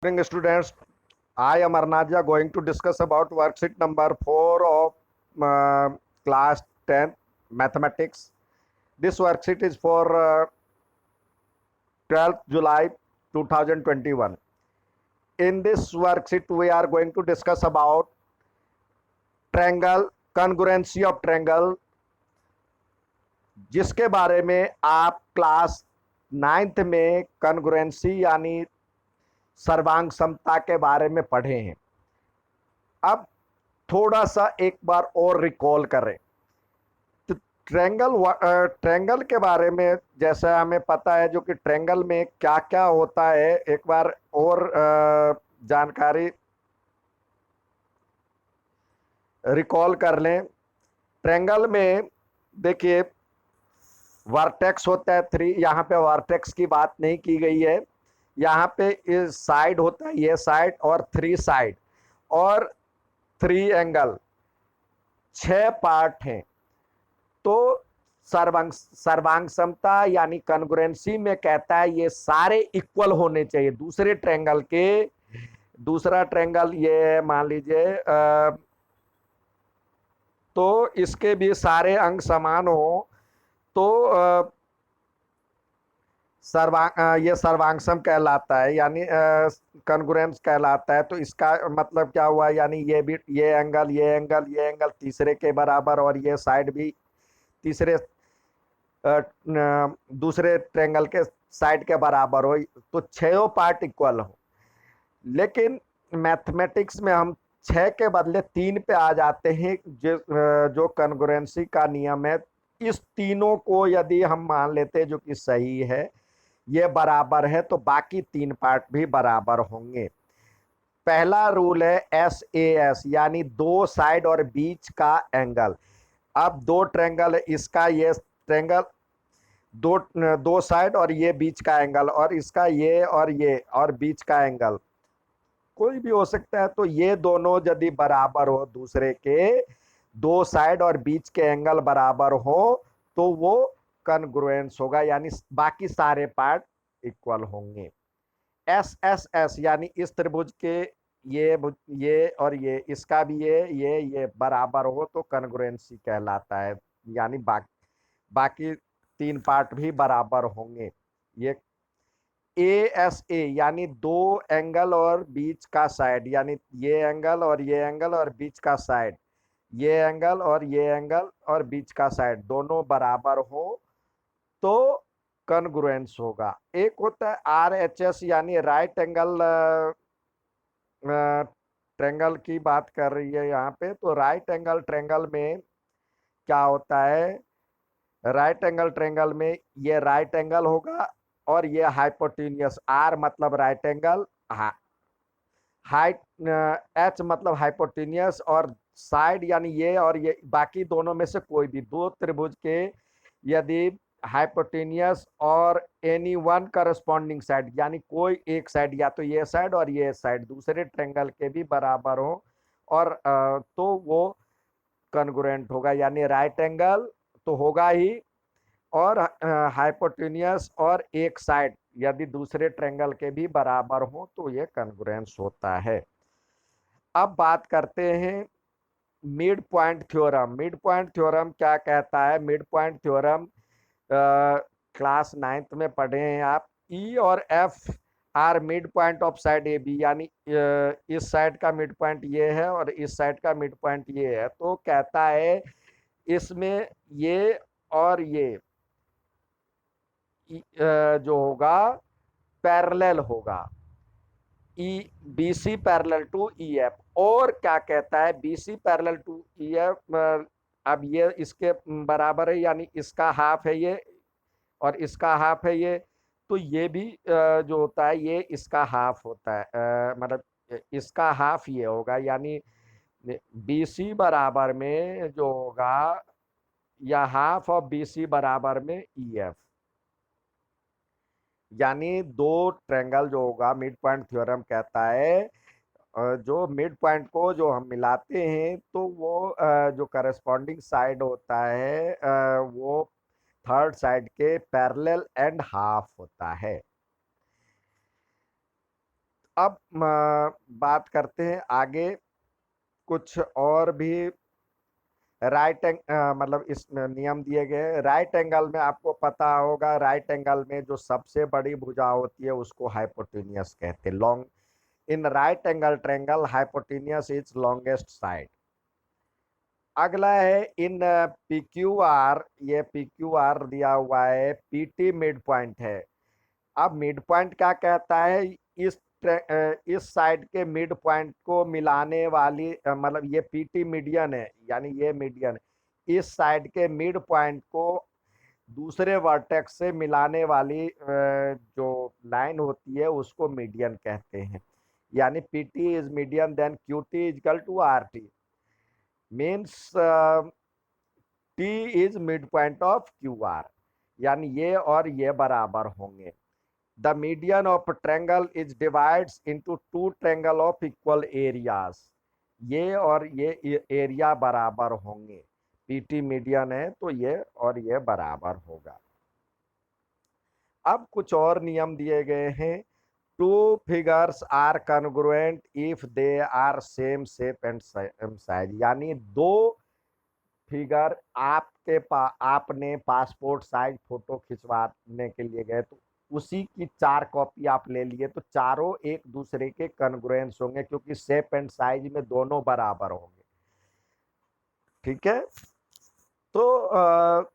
Morning students, I am Arnaja going to discuss about worksheet number 4 of class 10 mathematics. This worksheet is for 12th July 2021. In this worksheet we are going to discuss about triangle, congruency of triangle, जिसके बारे में आप class 9th में congruency यानी सर्वांग समता के बारे में पढ़े हैं। अब थोड़ा सा एक बार और रिकॉल करें तो ट्रेंगल के बारे में जैसा हमें पता है जो कि ट्रेंगल में क्या क्या होता है, एक बार और जानकारी रिकॉल कर लें। ट्रेंगल में देखिए वर्टेक्स होता है 3, यहाँ पे वर्टेक्स की बात नहीं की गई है। यहाँ पे इस साइड होता है, ये साइड और 3 साइड और 3 एंगल, 6 पार्ट हैं। तो सर्वांग समता यानी कॉन्ग्रुएंसी में कहता है ये सारे इक्वल होने चाहिए दूसरे ट्रायंगल के। दूसरा ट्रायंगल ये मान लीजिए तो इसके भी सारे अंग समान हो तो ये सर्वांगसम कहलाता है, यानी कॉन्ग्रुएंस कहलाता है। तो इसका मतलब क्या हुआ, यानी ये भी ये एंगल ये एंगल ये एंगल तीसरे के बराबर और ये साइड भी तीसरे दूसरे ट्रायंगल के साइड के बराबर हो, तो 6 पार्ट इक्वल हो। लेकिन मैथमेटिक्स में हम 6 के बदले 3 पे आ जाते हैं, जो कॉन्ग्रुएंसी का नियम है। इस तीनों को यदि हम मान लेते हैं जो कि सही है, ये बराबर है, तो बाकी 3 पार्ट भी बराबर होंगे। पहला रूल है SAS यानी 2 साइड और बीच का एंगल। अब 2 ट्रायंगल है, इसका ये ट्रायंगल दो दो साइड और ये बीच का एंगल और इसका ये और बीच का एंगल कोई भी हो सकता है। तो ये दोनों यदि बराबर हो, दूसरे के 2 साइड और बीच के एंगल बराबर हो, तो वो कॉन्ग्रुएंस होगा, यानी बाकी सारे पार्ट इक्वल होंगे। SSS यानी इस त्रिभुज के ये और ये, इसका भी ये बराबर हो तो कॉन्ग्रुएंसी कहलाता है, यानी बाकी 3 पार्ट भी बराबर होंगे। ये ASA यानी 2 एंगल और बीच का साइड, यानी ये एंगल और ये एंगल और बीच का साइड, ये एंगल और ये एंगल और बीच का साइड दोनों बराबर हो तो कॉन्ग्रुएंस होगा। एक होता है RHS यानी राइट एंगल ट्रायंगल की बात कर रही है यहाँ पे। तो राइट एंगल ट्रायंगल में क्या होता है, राइट एंगल ट्रायंगल में ये राइट एंगल होगा और ये हाइपोटेन्यूस, R मतलब राइट एंगल, हाइट H मतलब हाइपोटेन्यूस और साइड यानी ये और ये, बाकी दोनों में से कोई भी 2 त्रिभुज के यदि हाइपोटेन्यूस और एनी वन करस्पॉन्डिंग साइड यानी कोई एक साइड, या तो ये साइड और ये साइड दूसरे ट्रायंगल के भी बराबर हो और तो वो कॉन्ग्रुएंट होगा, यानी राइट एंगल तो होगा ही और हाइपोटेन्यूस और एक साइड यदि दूसरे ट्रायंगल के भी बराबर हो तो ये कॉन्ग्रुएंस होता है। अब बात करते हैं mid point theorem. Mid point theorem क्या कहता है? Mid point theorem class 9th में पढ़े हैं आप। ई और F are mid point of side A B, यानी इस साइड का मिड पॉइंट ये है और इस साइड का मिड पॉइंट ये है। तो कहता है इसमें ये और ये जो होगा पैरेलल होगा, E B C parallel to E F. और क्या कहता है, B C parallel to E F, अब ये इसके बराबर है, यानी इसका हाफ है ये और इसका हाफ है ये, तो ये भी जो होता है ये इसका हाफ होता है, मतलब इसका हाफ ये होगा, यानी बी सी बराबर में जो होगा या हाफ ऑफ बी सी बराबर में ई एफ, यानी 2 ट्रायंगल जो होगा। मिड पॉइंट थ्योरम कहता है जो मिड पॉइंट को जो हम मिलाते हैं तो वो जो करस्पॉन्डिंग साइड होता है वो थर्ड साइड के पैरेलल एंड हाफ होता है। अब बात करते हैं आगे कुछ और भी राइट मतलब इस नियम दिए गए। राइट एंगल में आपको पता होगा, राइट एंगल में जो सबसे बड़ी भुजा होती है उसको हाइपोटेनियस कहते हैं। Long in right angle triangle hypotenuse is longest side. अगला है इन पी क्यू आर, ये पी क्यू आर दिया हुआ है, पीटी मिड पॉइंट है। अब मिड पॉइंट क्या कहता है, इस साइड के मिड पॉइंट को मिलाने वाली मतलब ये पीटी मीडियन है, यानी ये मीडियन इस साइड के मिड पॉइंट को दूसरे वर्टेक्स से मिलाने वाली जो लाइन होती है उसको मीडियन कहते हैं। यानी PT is median then QT is equal to R T, means T is mid point of Q R, यानी ये और ये बराबर होंगे। The median of triangle is divides into two triangle of equal areas, ये और ये एरिया बराबर होंगे। पीटी मीडियन है तो ये और ये बराबर होगा। अब कुछ और नियम दिए गए हैं। Two figures are congruent if they are same shape and same size, यानी दो फिगर आपने पासपोर्ट साइज फोटो खिंचवाने के लिए गए तो उसी की 4 कॉपी आप ले लिए तो चारों एक दूसरे के कॉन्ग्रुएंस होंगे, क्योंकि शेप एंड साइज में दोनों बराबर होंगे। ठीक है, तो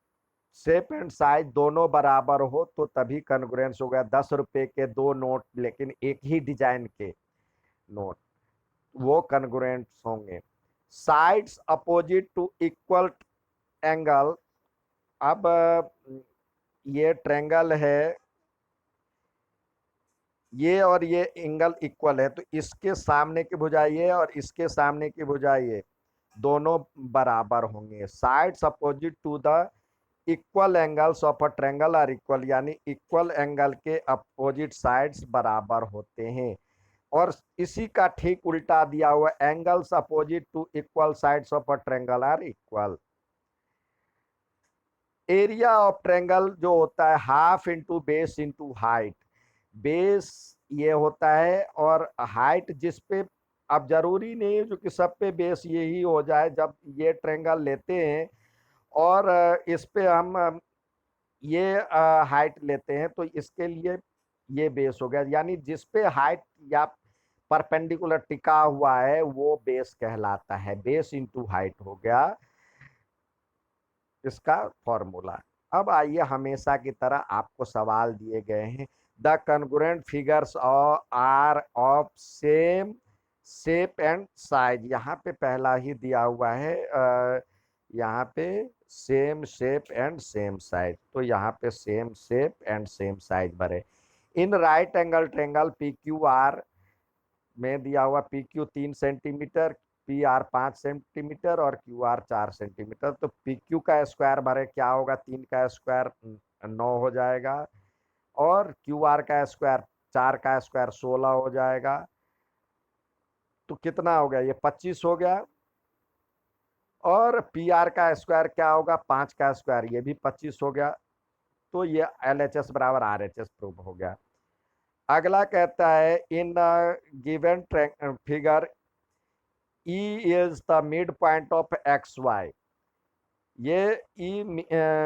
शेप एंड साइज दोनों बराबर हो तो तभी कॉन्ग्रुएंस हो गया। 10 रुपए के दो नोट लेकिन एक ही डिजाइन के नोट, वो कॉन्ग्रुएंट होंगे। Sides opposite to equal angle, अब ये ट्रायंगल है, ये और ये एंगल इक्वल है तो इसके सामने की भुजा ये और इसके सामने की भुजा ये, दोनों बराबर होंगे। Sides opposite to the equal angles of a triangle are equal, यानी इक्वल एंगल के अपोजिट साइड्स बराबर होते हैं। और इसी का ठीक उल्टा दिया हुआ, angles opposite to equal sides of a triangle are equal. Area of triangle जो होता है half into base into height, base ये होता है और हाइट जिस पे, अब जरूरी नहीं है जो कि सब पे बेस यही हो जाए। जब ये ट्रायंगल लेते हैं और इस पे हम ये हाइट लेते हैं तो इसके लिए ये बेस हो गया, यानी जिस पे हाइट या परपेंडिकुलर टिका हुआ है वो बेस कहलाता है। बेस इंटू हाइट हो गया इसका फॉर्मूला। अब आइए, हमेशा की तरह आपको सवाल दिए गए हैं। The congruent figures are of same shape and size, यहाँ पे पहला ही दिया हुआ है, यहाँ पे same shape and same size, तो यहाँ पे same shape and same size भरे। In right angle triangle P Q R में दिया हुआ P Q 3 centimetre, P R 5 centimetre और क्यू आर 4 सेंटीमीटर। तो पी क्यू का स्क्वायर भरे क्या होगा, 3 का स्क्वायर 9 हो जाएगा और क्यू आर का स्क्वायर 4 का स्क्वायर 16 हो जाएगा। तो कितना हो गया, ये 25 हो गया। और पी आर का स्क्वायर क्या होगा, 5 का स्क्वायर, ये भी 25 हो गया। तो ये एल एच एस बराबर आर एच एस प्रूव हो गया। अगला कहता है in given figure E is the midpoint of X Y, ये E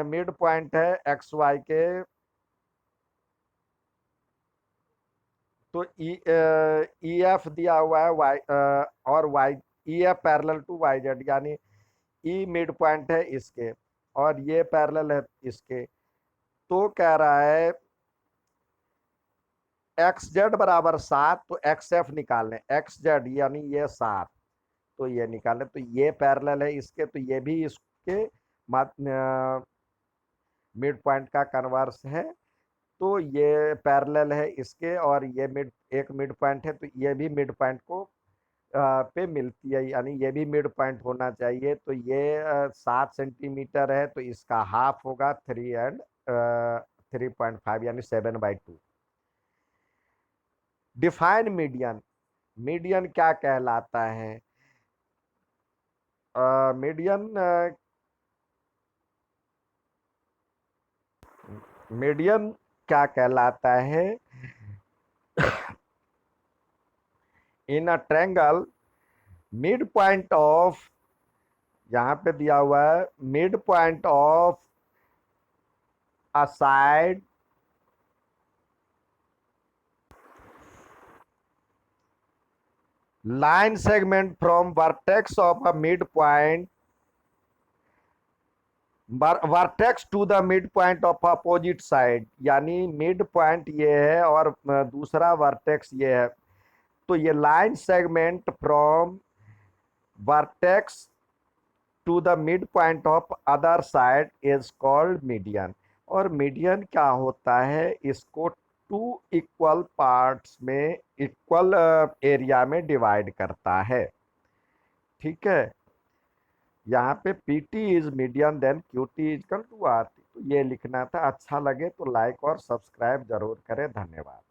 मिड पॉइंट है एक्स वाई के। तो ई एफ दिया हुआ है वाई और Y, E F parallel to Y Z, यानी ई मिड पॉइंट है इसके और ये पैरेलल है इसके। तो कह रहा है एक्स जेड बराबर 7, तो एक्स एफ निकालने, एक्स जेड यानी ये 7, तो ये निकाले तो ये पैरेलल है इसके, तो ये भी इसके मिड पॉइंट का कन्वर्स है। तो ये पैरेलल है इसके और ये एक मिड पॉइंट है, तो ये भी मिड पॉइंट को पे मिलती है, यानी ये भी मिड पॉइंट होना चाहिए। तो ये 7 सेंटीमीटर है तो इसका हाफ होगा 3.5 यानी 7/2। डिफाइन मीडियन, मीडियन क्या कहलाता है, मीडियन मीडियन क्या कहलाता है, in a triangle mid point of, यहां पे दिया हुआ है mid point of a side line segment from vertex of a midpoint vertex to the mid point of opposite side, यानी मिड पॉइंट ये है और दूसरा वर्टेक्स ये है। तो ये line segment from vertex to the mid point of other side is called median. और मीडियन क्या होता है, इसको टू इक्वल पार्ट्स में इक्वल एरिया में डिवाइड करता है। ठीक है, यहाँ पे P T is median then Q T is equal to R T. तो ये लिखना था। अच्छा लगे तो लाइक और सब्सक्राइब जरूर करें। धन्यवाद।